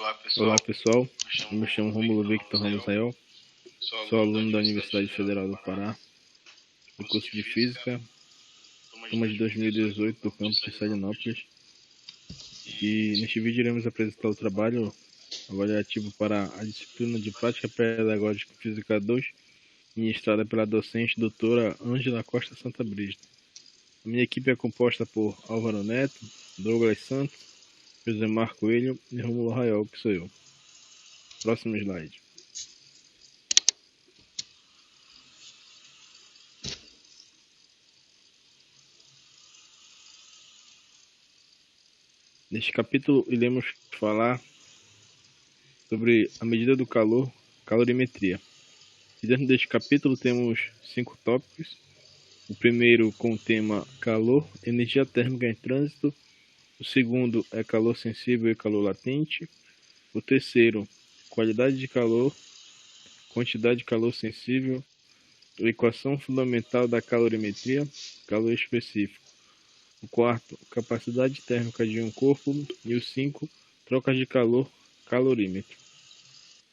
Olá pessoal, eu me chamo Rômulo Victor Ramos Rael, sou aluno da Universidade Federal do Pará, do curso de Física, turma de 2018 do campus de Salinópolis, e neste vídeo iremos apresentar o trabalho avaliativo para a disciplina de Prática Pedagógica Física 2, ministrada pela docente doutora Ângela Costa Santa Brígida. A minha equipe é composta por Álvaro Neto, Douglas Santos, Josemar Coelho e Rômulo Rael, que sou eu. Próximo slide. Neste capítulo iremos falar sobre a medida do calor, calorimetria. E dentro deste capítulo temos 5 tópicos. O primeiro com o tema calor, energia térmica em trânsito. O segundo é calor sensível e calor latente. O terceiro, qualidade de calor, quantidade de calor sensível, equação fundamental da calorimetria, calor específico. O quarto, capacidade térmica de um corpo. E o 5, trocas de calor, calorímetro.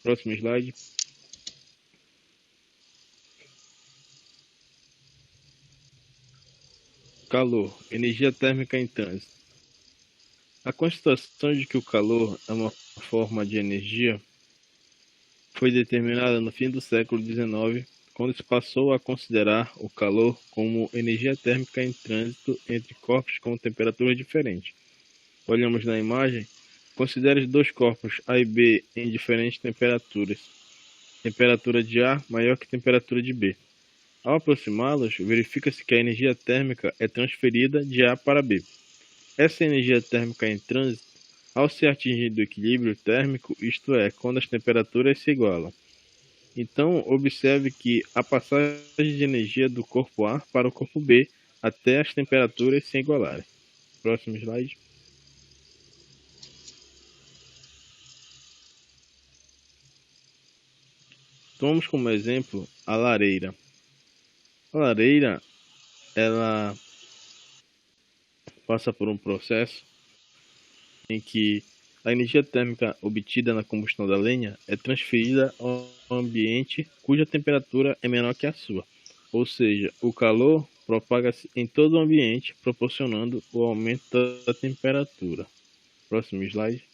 Próximo slide. Calor, energia térmica em trânsito. A constatação de que o calor é uma forma de energia foi determinada no fim do século XIX, quando se passou a considerar o calor como energia térmica em trânsito entre corpos com temperaturas diferentes. Olhamos na imagem, considere os dois corpos A e B em diferentes temperaturas. Temperatura de A maior que temperatura de B. Ao aproximá-los, verifica-se que a energia térmica é transferida de A para B. Essa energia térmica em trânsito, ao ser atingido o equilíbrio térmico, isto é, quando as temperaturas se igualam. Então, observe que a passagem de energia do corpo A para o corpo B até as temperaturas se igualarem. Próximo slide. Tomamos como exemplo a lareira. A lareira, ela passa por um processo em que a energia térmica obtida na combustão da lenha é transferida ao ambiente cuja temperatura é menor que a sua. Ou seja, o calor propaga-se em todo o ambiente, proporcionando o aumento da temperatura. Próximo slide.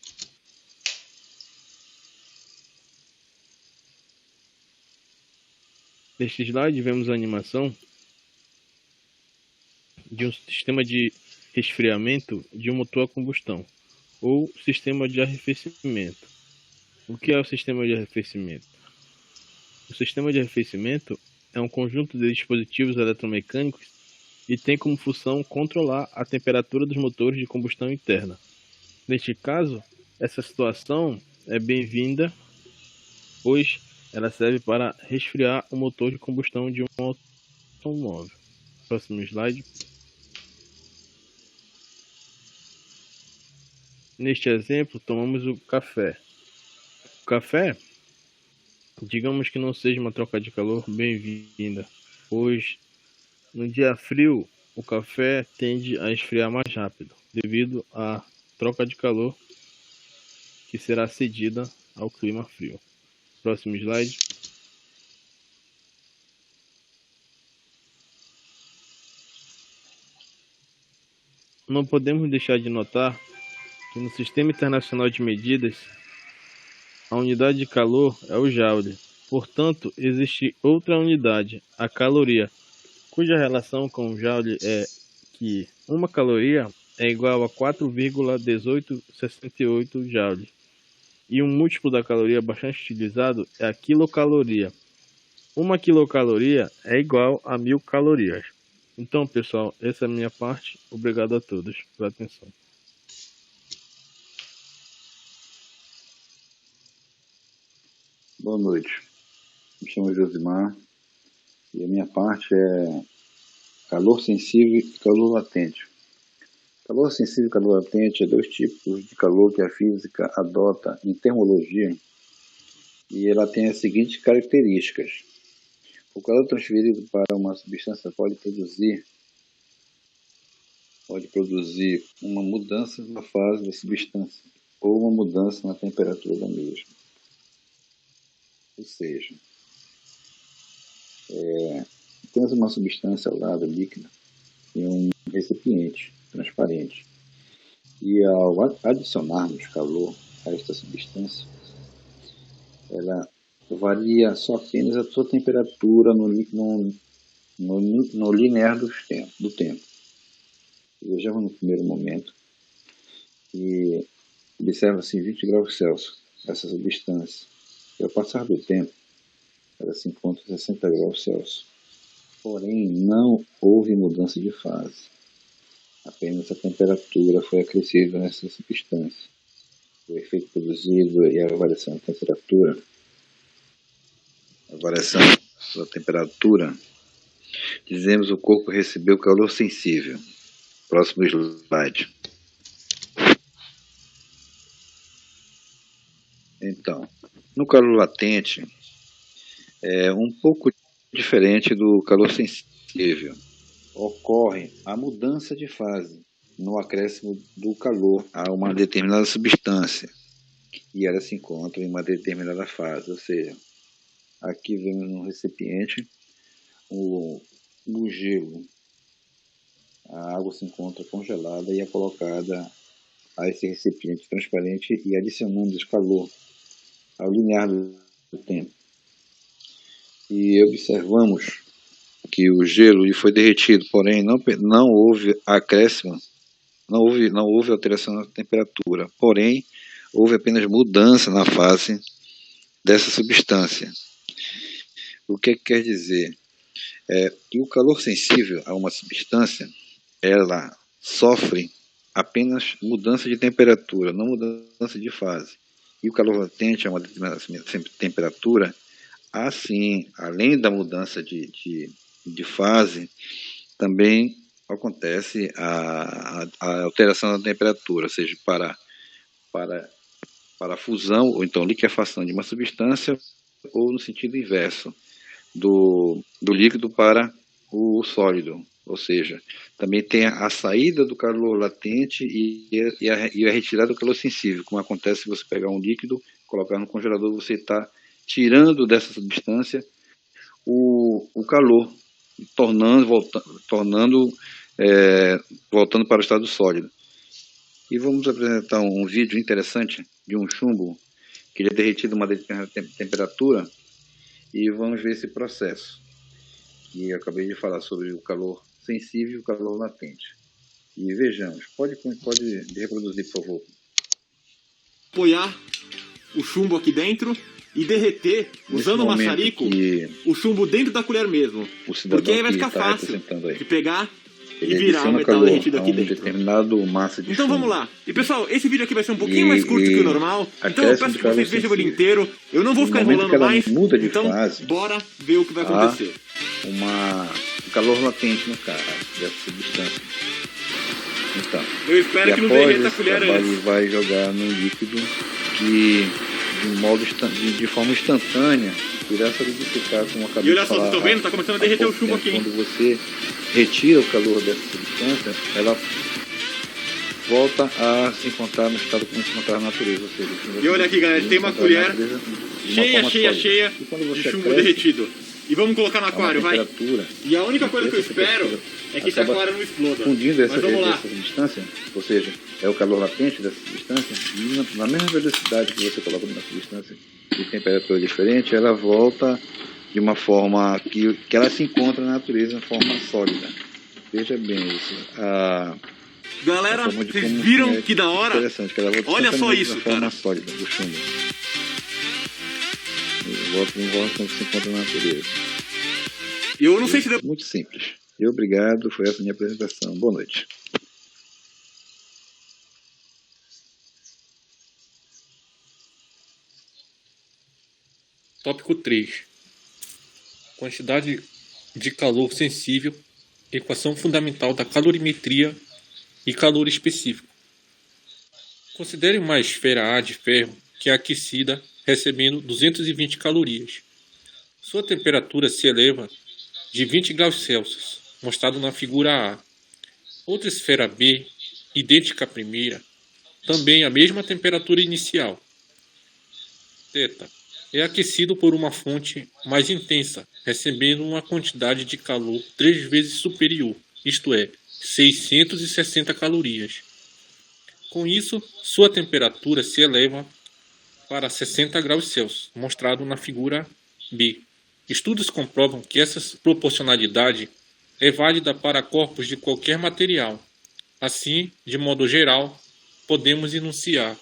Neste slide vemos a animação de um sistema de resfriamento de um motor a combustão, ou sistema de arrefecimento. O que é o sistema de arrefecimento? O sistema de arrefecimento é um conjunto de dispositivos eletromecânicos e tem como função controlar a temperatura dos motores de combustão interna. Neste caso, essa situação é bem-vinda, pois ela serve para resfriar o motor de combustão de um automóvel. Próximo slide. Neste exemplo, tomamos o café. O café, digamos que não seja uma troca de calor bem-vinda, pois no dia frio o café tende a esfriar mais rápido, devido à troca de calor que será cedida ao clima frio. Próximo slide. Não podemos deixar de notar que no Sistema Internacional de Medidas, a unidade de calor é o Joule. Portanto, existe outra unidade, a caloria, cuja relação com o Joule é que uma caloria é igual a 4,1868 Joule. E um múltiplo da caloria bastante utilizado é a quilocaloria. Uma quilocaloria é igual a 1000 calorias. Então, pessoal, essa é a minha parte. Obrigado a todos pela atenção. Boa noite. Me chamo Josimar e a minha parte é calor sensível e calor latente. Calor sensível e calor latente é dois tipos de calor que a física adota em termologia e ela tem as seguintes características. O calor transferido para uma substância pode produzir uma mudança na fase da substância, ou uma mudança na temperatura da mesma. Ou seja, temos uma substância ao lado líquida em um recipiente transparente. E ao adicionarmos calor a esta substância, ela varia só apenas a sua temperatura no linear do tempo. Vejamos no primeiro momento que observa-se em 20 graus Celsius essa substância. E ao passar do tempo, ela se encontra em 60 graus Celsius. Porém, não houve mudança de fase. Apenas a temperatura foi acrescida nessa substância. O efeito produzido e a variação da temperatura, dizemos o corpo recebeu calor sensível. Próximo slide. Então, no calor latente, é um pouco diferente do calor sensível. Ocorre a mudança de fase no acréscimo do calor a uma determinada substância e ela se encontra em uma determinada fase, ou seja, aqui vemos no recipiente o gelo, a água se encontra congelada e é colocada a esse recipiente transparente e adicionamos calor ao linear do tempo. E observamos que o gelo foi derretido, porém não houve acréscimo, não houve alteração na temperatura, porém houve apenas mudança na fase dessa substância. O que quer dizer? Que o calor sensível a uma substância, ela sofre apenas mudança de temperatura, não mudança de fase. E o calor latente a uma determinada temperatura, assim, além da mudança de fase, também acontece a alteração da temperatura, ou seja, para a fusão ou então liquefação de uma substância, ou no sentido inverso, do líquido para o sólido, ou seja, também tem a saída do calor latente e a retirada do calor sensível, como acontece se você pegar um líquido, colocar no congelador, você está tirando dessa substância o calor, voltando para o estado sólido. E vamos apresentar um vídeo interessante de um chumbo que ele é derretido a uma determinada temperatura e vamos ver esse processo. E eu acabei de falar sobre o calor sensível e o calor latente. E vejamos, pode reproduzir, por favor. Apoiar o chumbo aqui dentro e derreter, usando o maçarico, o chumbo dentro da colher mesmo. Porque aí vai ficar fácil de pegar e virar o metal derretido aqui dentro. Determinado massa de então chumbo. Vamos lá. E pessoal, esse vídeo aqui vai ser um pouquinho mais curto que o normal. Então eu peço que vocês vejam ele inteiro. Eu não vou ficar enrolando mais. Então bora ver o que vai acontecer. Um calor latente no caso dessa substância. Então, eu espero que não derreta a colher antes. Ele vai jogar no líquido de forma instantânea, irá solidificar, como acabei de falar. E olha só, vocês estão vendo? Está começando a derreter o chumbo aqui. Quando você retira o calor dessa substância, ela volta a se encontrar no estado como se encontrar na natureza. Ou seja, e olha aqui, galera, tem uma colher cheia de chumbo derretido. E vamos colocar no aquário, vai. E a única coisa que eu espero é que esse aquário não exploda. Fundindo essa substância, ou seja, é o calor latente dessa substância, e na mesma velocidade que você coloca na substância de temperatura diferente, ela volta de uma forma que ela se encontra na natureza, de forma sólida. Veja bem isso. Galera, vocês viram que da hora? Interessante, que ela volta olha só isso, forma cara. Sólida do chumbo. Volta como se encontra na natureza. Eu não sei se deu... Muito simples. E obrigado, foi essa a minha apresentação. Boa noite. Tópico 3. Quantidade de calor sensível, equação fundamental da calorimetria e calor específico. Considere uma esfera A de ferro que é aquecida, recebendo 220 calorias. Sua temperatura se eleva de 20 graus Celsius, mostrado na figura A. Outra esfera B, idêntica à primeira, também a mesma temperatura inicial. θ é aquecido por uma fonte mais intensa, recebendo uma quantidade de calor 3 vezes superior, isto é, 660 calorias. Com isso, sua temperatura se eleva para 60 graus Celsius, mostrado na figura B. Estudos comprovam que essa proporcionalidade é válida para corpos de qualquer material. Assim, de modo geral, podemos enunciar: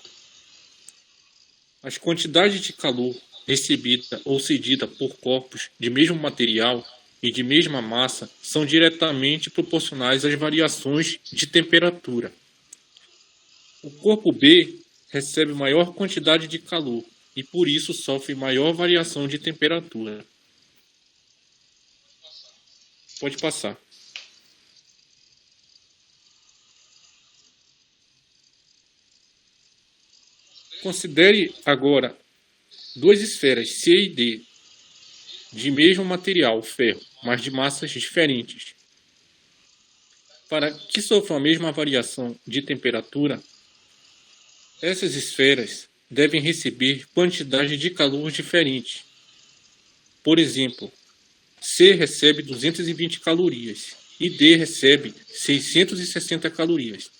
as quantidades de calor recebida ou cedida por corpos de mesmo material e de mesma massa são diretamente proporcionais às variações de temperatura. O corpo B recebe maior quantidade de calor e por isso sofre maior variação de temperatura. Pode passar. Considere agora duas esferas C e D, de mesmo material, ferro, mas de massas diferentes. Para que sofram a mesma variação de temperatura, essas esferas devem receber quantidades de calor diferentes. Por exemplo, C recebe 220 calorias e D recebe 660 calorias.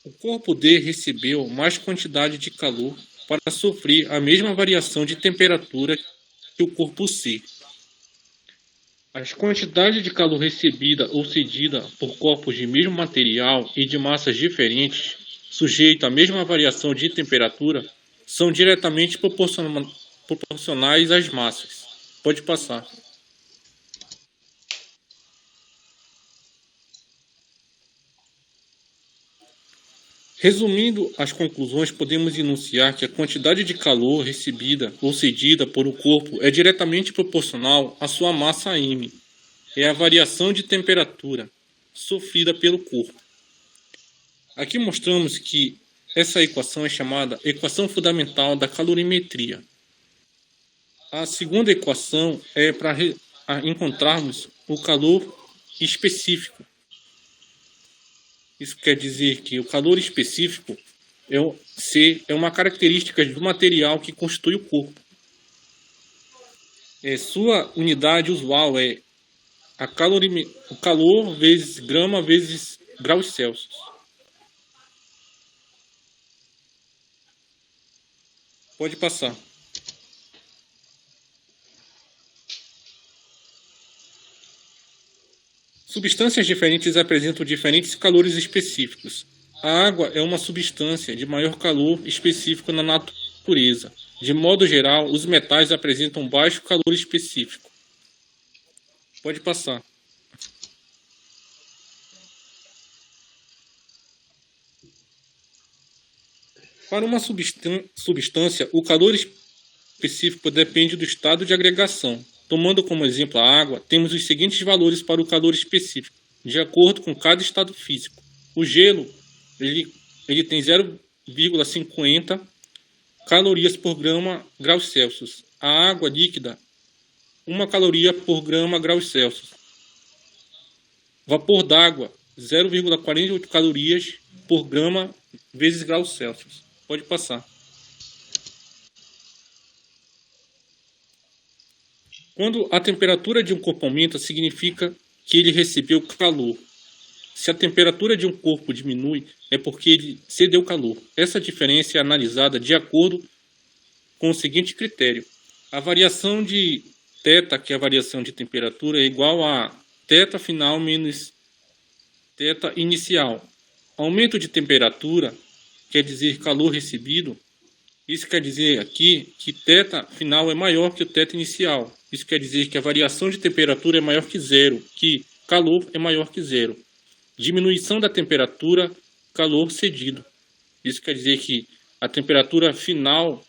O corpo D recebeu mais quantidade de calor para sofrer a mesma variação de temperatura que o corpo C. As quantidades de calor recebida ou cedida por corpos de mesmo material e de massas diferentes, sujeitos à mesma variação de temperatura, são diretamente proporcionais às massas. Pode passar. Resumindo as conclusões, podemos enunciar que a quantidade de calor recebida ou cedida por um corpo é diretamente proporcional à sua massa m. É a variação de temperatura sofrida pelo corpo. Aqui mostramos que essa equação é chamada equação fundamental da calorimetria. A segunda equação é para encontrarmos o calor específico. Isso quer dizer que o calor específico C é uma característica do material que constitui o corpo. Sua unidade usual é o calor vezes grama vezes graus Celsius. Pode passar. Substâncias diferentes apresentam diferentes calores específicos. A água é uma substância de maior calor específico na natureza. De modo geral, os metais apresentam baixo calor específico. Pode passar. Para uma substância, o calor específico depende do estado de agregação. Tomando como exemplo a água, temos os seguintes valores para o calor específico, de acordo com cada estado físico. O gelo ele tem 0,50 calorias por grau Celsius. A água líquida, 1 caloria por graus Celsius. Vapor d'água, 0,48 calorias por grama vezes graus Celsius. Pode passar. Quando a temperatura de um corpo aumenta, significa que ele recebeu calor. Se a temperatura de um corpo diminui, é porque ele cedeu calor. Essa diferença é analisada de acordo com o seguinte critério. A variação de θ, que é a variação de temperatura, é igual a θ final menos θ inicial. Aumento de temperatura quer dizer calor recebido. Isso quer dizer aqui que θ final é maior que o θ inicial. Isso quer dizer que a variação de temperatura é maior que zero, que calor é maior que zero. Diminuição da temperatura, calor cedido. Isso quer dizer que a temperatura final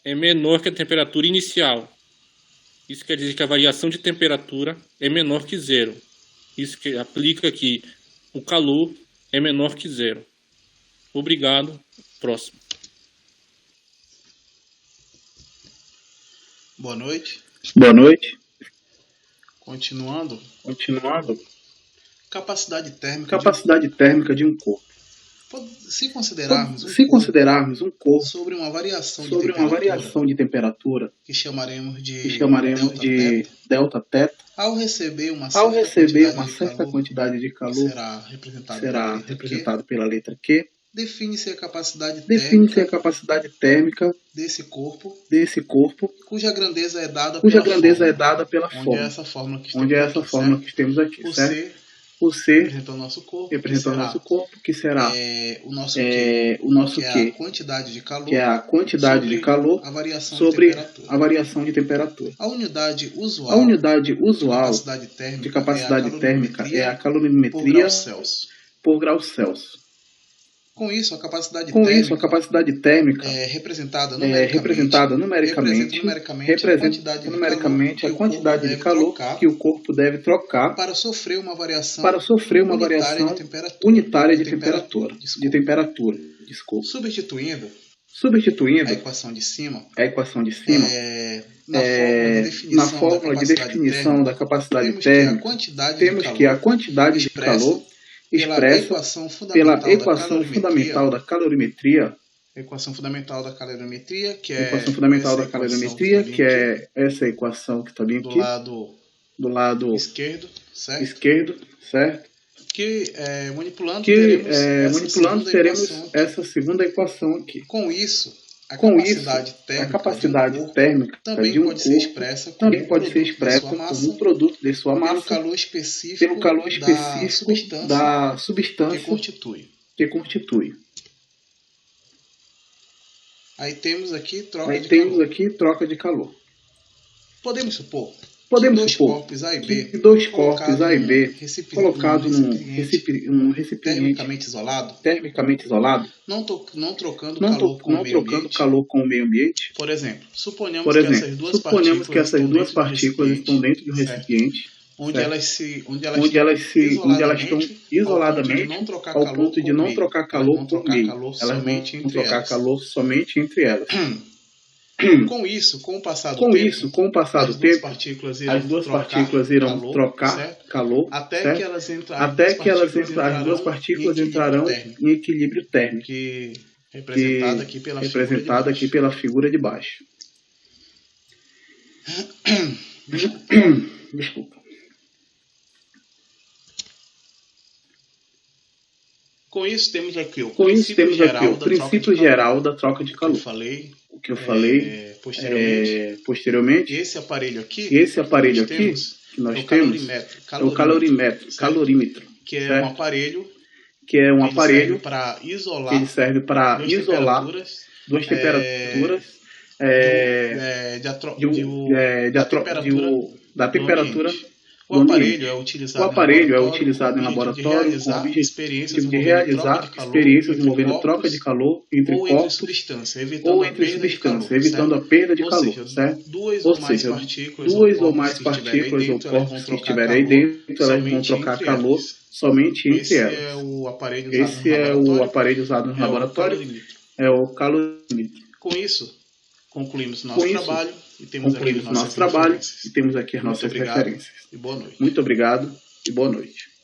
é menor que a temperatura inicial. Isso quer dizer que a variação de temperatura é menor que zero. Isso que aplica que o calor é menor que zero. Obrigado. Próximo. Boa noite. Boa noite. Continuando. Capacidade térmica de um corpo. Se considerarmos um corpo sobre uma variação de temperatura que chamaremos de delta teta, ao receber uma certa quantidade de calor, será representado pela letra Q, define-se a capacidade térmica desse corpo, cuja grandeza é dada pela onde é essa fórmula que temos aqui, certo? Por ser representando o nosso corpo, que será o nosso Q, que é a quantidade de calor, sobre a variação de temperatura. A unidade usual de capacidade térmica é a calorimetria por grau Celsius. Com isso, a capacidade térmica é representada numericamente a quantidade de calor que o corpo deve trocar para sofrer uma variação unitária de temperatura. Substituindo a equação de cima, na fórmula de definição da capacidade térmica, temos que a quantidade de calor expressa pela equação fundamental da calorimetria, que é essa equação que está bem aqui, do lado esquerdo, certo? Que manipulando teremos essa segunda equação aqui. Com isso, a capacidade térmica também pode ser expressa como um produto de sua massa, pelo calor específico da substância que constitui. Aí temos aqui troca de calor. Podemos supor que dois corpos A e B colocados num recipiente termicamente isolado, não trocando calor com o meio ambiente. Por exemplo, suponhamos que essas duas partículas estão dentro de um recipiente, onde elas estão isoladamente ao ponto de não trocar calor com o meio. Elas vão trocar calor somente entre elas. Com isso, com o passar do tempo, as duas partículas irão trocar calor, até que elas as duas partículas entrarão em equilíbrio térmico, representada aqui pela figura de baixo. Desculpa. Com isso temos aqui o princípio geral da troca de calor. O que eu falei posteriormente. Esse aparelho aqui que nós temos é o calorímetro, que é um aparelho que serve para isolar duas temperaturas da temperatura. O aparelho é utilizado em laboratório com o objetivo de realizar experiências envolvendo troca de calor entre corpos ou entre substâncias, evitando a perda de calor, certo? Ou seja, duas ou mais partículas ou corpos que estiverem aí dentro, elas vão trocar calor somente entre elas. Esse é o aparelho usado no laboratório, é o calorímetro. Com isso, concluímos nosso trabalho e temos aqui as nossas referências. E temos aqui as nossas referências. E boa noite. Muito obrigado e boa noite.